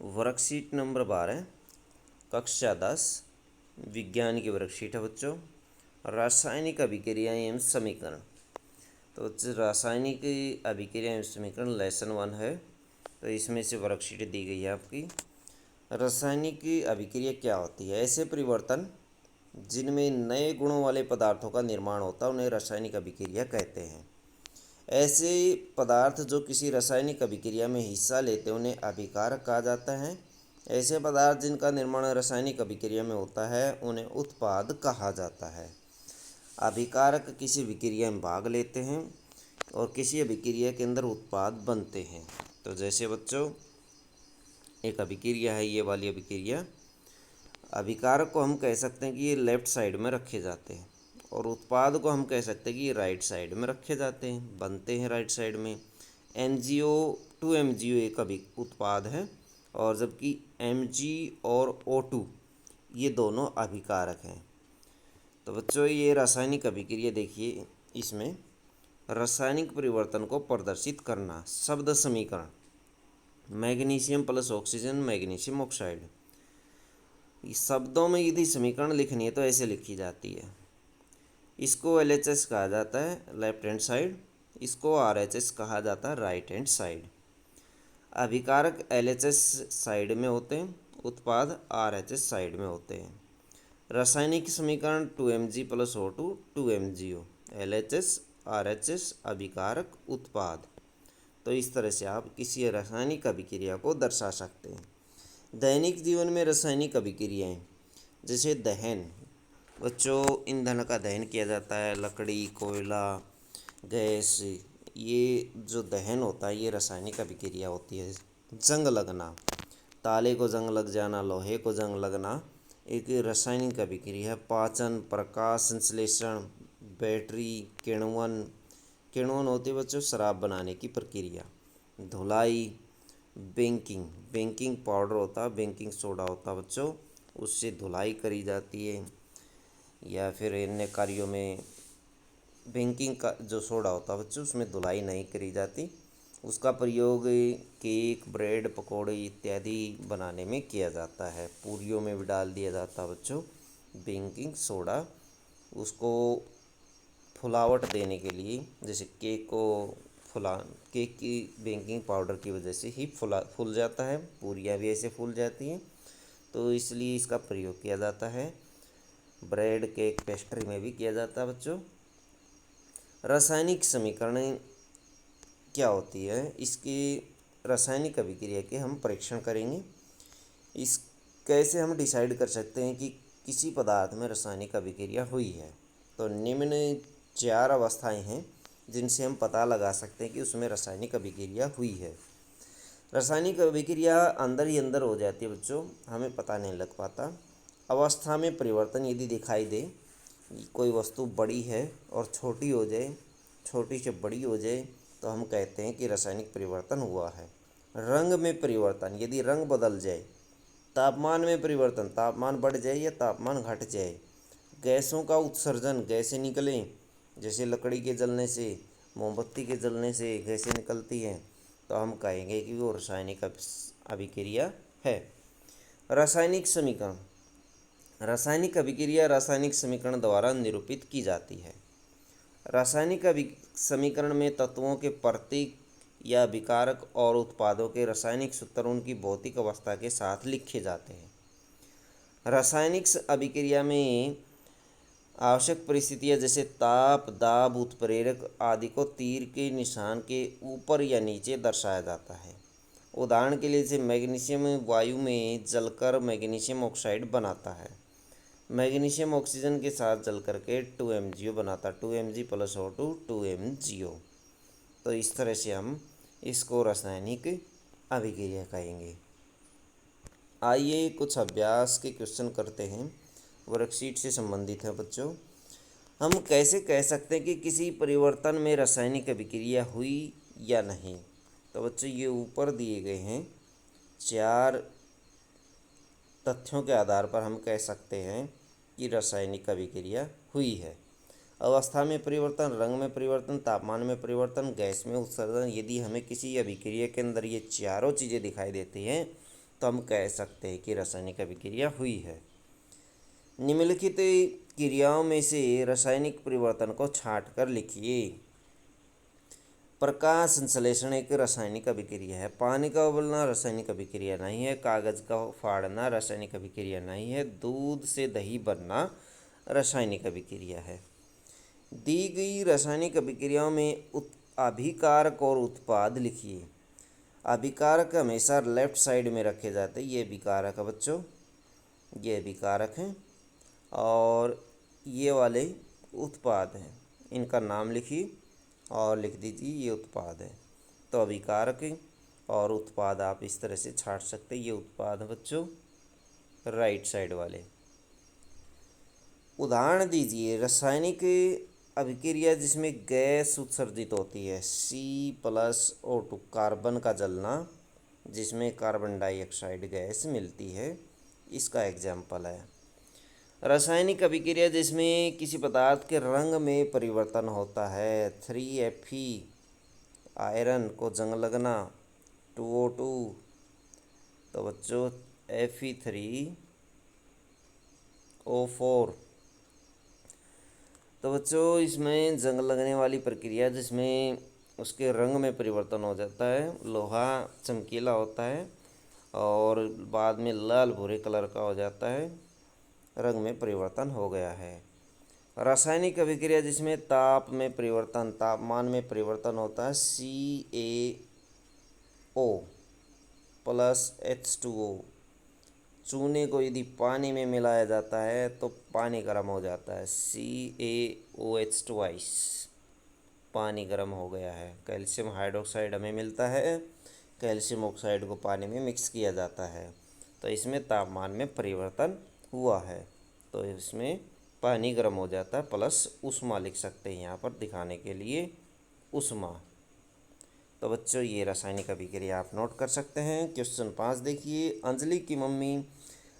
Worksheet number 12 कक्षा 10 विज्ञान की वर्कशीट है बच्चों। रासायनिक अभिक्रियाएं एवं समीकरण। तो बच्चों रासायनिक अभिक्रिया एवं समीकरण लेसन 1 है। तो इसमें से वर्कशीट दी गई है आपकी। रासायनिक अभिक्रिया क्या होती है? ऐसे परिवर्तन जिनमें नए गुणों वाले पदार्थों का निर्माण होता है उन्हें रासायनिक अभिक्रिया कहते हैं। ऐसे पदार्थ जो किसी रासायनिक अभिक्रिया में हिस्सा लेते हैं उन्हें अभिकारक कहा जाता है। ऐसे पदार्थ जिनका निर्माण रासायनिक अभिक्रिया में होता है उन्हें उत्पाद कहा जाता है। अभिकारक किसी अभिक्रिया में भाग लेते हैं और किसी अभिक्रिया के अंदर उत्पाद बनते हैं। तो जैसे बच्चों एक अभिक्रिया है, ये वाली अभिक्रिया, अभिकारक को हम कह सकते हैं कि ये लेफ्ट साइड में रखे जाते हैं और उत्पाद को हम कह सकते हैं कि ये राइट साइड में रखे जाते हैं, बनते हैं राइट साइड में। NGO 2MgO एक उत्पाद है और जबकि Mg और O2 ये दोनों अभिकारक हैं। तो बच्चों ये रासायनिक अभिक्रिया देखिए, इसमें रासायनिक परिवर्तन को प्रदर्शित करना। शब्द समीकरण, magnesium plus oxygen magnesium oxide. शब्दों में यदि समीकरण लिखनी है तो ऐसे लिखी जाती है। इसको LHS कहा जाता है लेफ्ट हैंड साइड, इसको RHS कहा जाता है राइट हैंड साइड। अभिकारक LHS साइड में होते हैं, उत्पाद RHS साइड में होते हैं। रासायनिक समीकरण 2Mg plus O2 2MgO, LHS RHS अभिकारक उत्पाद। तो इस तरह से आप किसी रासायनिक अभिक्रिया को दर्शा सकते हैं। दैनिक जीवन में रासायनिक अभिक्रियाएं जैसे दहन, बच्चों ईंधन का दहन किया जाता है, लकड़ी, कोयला, गैस, ये जो दहन होता है ये रासायनिक अभिक्रिया होती है। जंग लगना, ताले को जंग लग जाना, लोहे को जंग लगना एक रासायनिक अभिक्रिया है। पाचन, प्रकाश संश्लेषण, बैटरी, किण्वन होती है बच्चों शराब बनाने की प्रक्रिया। धुलाई, बेकिंग पाउडर होता है, बेकिंग सोडा होता है बच्चों, उससे धुलाई करी जाती है। या फिर अन्य कार्यों में बेकिंग का जो सोडा होता है बच्चों उसमें धुलाई नहीं करी जाती, उसका प्रयोग केक, ब्रेड, पकौड़े इत्यादि बनाने में किया जाता है। पूरियों में भी डाल दिया जाता है बच्चों बेकिंग सोडा, उसको फुलावट देने के लिए। जैसे केक की बेकिंग पाउडर की वजह से ही फूल जाता है, पूरियाँ भी ऐसे फूल जाती हैं, तो इसलिए इसका प्रयोग किया जाता है। ब्रेड, केक, पेस्ट्री में भी किया जाता है बच्चों। रासायनिक समीकरण क्या होती है, इसकी रासायनिक अभिक्रिया के हम परीक्षण करेंगे। इस कैसे हम डिसाइड कर सकते हैं कि किसी पदार्थ में रासायनिक अभिक्रिया हुई है? तो निम्न 4 अवस्थाएं हैं जिनसे हम पता लगा सकते हैं कि उसमें रासायनिक अभिक्रिया हुई है। रासायनिक अभिक्रिया अंदर ही अंदर हो जाती है बच्चों, हमें पता नहीं लग पाता। अवस्था में परिवर्तन यदि दिखाई दे, कोई वस्तु बड़ी है और छोटी हो जाए, छोटी से बड़ी हो जाए, तो हम कहते हैं कि रासायनिक परिवर्तन हुआ है। रंग में परिवर्तन, यदि रंग बदल जाए, तापमान में परिवर्तन, तापमान बढ़ जाए या तापमान घट जाए, गैसों का उत्सर्जन, गैसें निकलें, जैसे लकड़ी के जलने से, मोमबत्ती के जलने से गैसें निकलती हैं, तो हम कहेंगे कि वो रासायनिक अभिक्रिया है। रासायनिक समीकरण, रासायनिक अभिक्रिया रासायनिक समीकरण द्वारा निरूपित की जाती है। रासायनिक समीकरण में तत्वों के प्रतीक या अभिकारक और उत्पादों के रासायनिक सूत्र उनकी भौतिक अवस्था के साथ लिखे जाते हैं। रासायनिक अभिक्रिया में आवश्यक परिस्थितियां जैसे ताप, दाब, उत्प्रेरक आदि को तीर के निशान के ऊपर या नीचे दर्शाया जाता है। उदाहरण के लिए जैसे मैग्नीशियम वायु में जलकर मैग्नीशियम ऑक्साइड बनाता है, मैग्नीशियम ऑक्सीजन के साथ जल करके 2MgO बनाता है, 2Mg प्लस O2 2MgO। तो इस तरह से हम इसको रासायनिक अभिक्रिया कहेंगे। आइए कुछ अभ्यास के क्वेश्चन करते हैं, वर्कशीट से संबंधित है बच्चों। हम कैसे कह सकते हैं कि किसी परिवर्तन में रासायनिक अभिक्रिया हुई या नहीं? तो बच्चों ये ऊपर दिए गए हैं 4 तथ्यों के आधार पर हम कह सकते हैं कि रासायनिक अभिक्रिया हुई है। अवस्था में परिवर्तन, रंग में परिवर्तन, तापमान में परिवर्तन, गैस में उत्सर्जन। यदि हमें किसी अभिक्रिया के अंदर ये चारों चीज़ें दिखाई देती हैं तो हम कह सकते हैं कि रासायनिक अभिक्रिया हुई है। निम्नलिखित क्रियाओं में से रासायनिक परिवर्तन को छांट कर लिखिए। प्रकाश संश्लेषण एक रासायनिक अभिक्रिया है। पानी का उबलना रासायनिक अभिक्रिया नहीं है। कागज का फाड़ना रासायनिक अभिक्रिया नहीं है। दूध से दही बनना रासायनिक अभिक्रिया है। दी गई रासायनिक अभिक्रियाओं में अभिकारक और उत्पाद लिखिए। अभिकारक हमेशा लेफ्ट साइड में रखे जाते हैं। ये अभिकारक है बच्चों, ये अभिकारक हैं और ये वाले उत्पाद हैं। इनका नाम लिखिए और लिख दीजिए ये उत्पाद है। तो अभिकारक और उत्पाद आप इस तरह से छांट सकते हैं। ये उत्पाद है बच्चों राइट साइड वाले। उदाहरण दीजिए। रासायनिक अभिक्रिया जिसमें गैस उत्सर्जित होती है C+O2 कार्बन का जलना, जिसमें कार्बन डाइऑक्साइड गैस मिलती है, इसका एग्जाम्पल है। रासायनिक अभिक्रिया जिसमें किसी पदार्थ के रंग में परिवर्तन होता है 3Fe आयरन को जंग लगना 2O2, तो बच्चों Fe3O4। तो बच्चों इसमें जंग लगने वाली प्रक्रिया जिसमें उसके रंग में परिवर्तन हो जाता है। लोहा चमकीला होता है और बाद में लाल भूरे कलर का हो जाता है, रंग में परिवर्तन हो गया है। रासायनिक अभिक्रिया जिसमें तापमान में परिवर्तन होता है CaO+H2O। चूने को यदि पानी में मिलाया जाता है तो पानी गर्म हो जाता है CaOH2। पानी गर्म हो गया है। कैल्शियम हाइड्रोक्साइड हमें मिलता है, कैल्शियम ऑक्साइड को पानी में मिक्स किया जाता है, तो इसमें तापमान में परिवर्तन हुआ है, तो इसमें पानी गर्म हो जाता है प्लस ऊष्मा लिख सकते हैं यहाँ पर दिखाने के लिए ऊष्मा। तो बच्चों ये रासायनिक अभिक्रिया आप नोट कर सकते हैं। क्वेश्चन 5 देखिए। अंजलि की मम्मी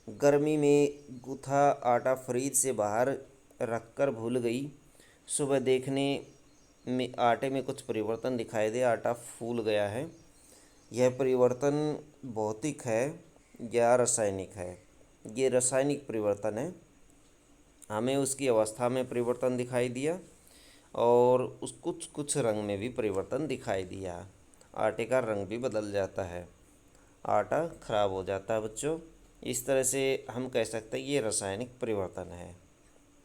गर्मी में गूथा आटा फ्रिज से बाहर रखकर भूल गई। सुबह देखने में आटे में कुछ परिवर्तन दिखाई दे, आटा फूल गया है। यह परिवर्तन भौतिक है या रासायनिक है? ये रासायनिक परिवर्तन है। हमें उसकी अवस्था में परिवर्तन दिखाई दिया और उस कुछ रंग में भी परिवर्तन दिखाई दिया। आटे का रंग भी बदल जाता है, आटा खराब हो जाता है बच्चों। इस तरह से हम कह सकते हैं ये रासायनिक परिवर्तन है।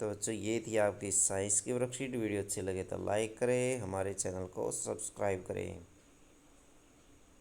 तो बच्चों ये थी आपकी साइंस की वर्कशीट। वीडियो अच्छी लगे तो लाइक करें, हमारे चैनल को सब्सक्राइब करें।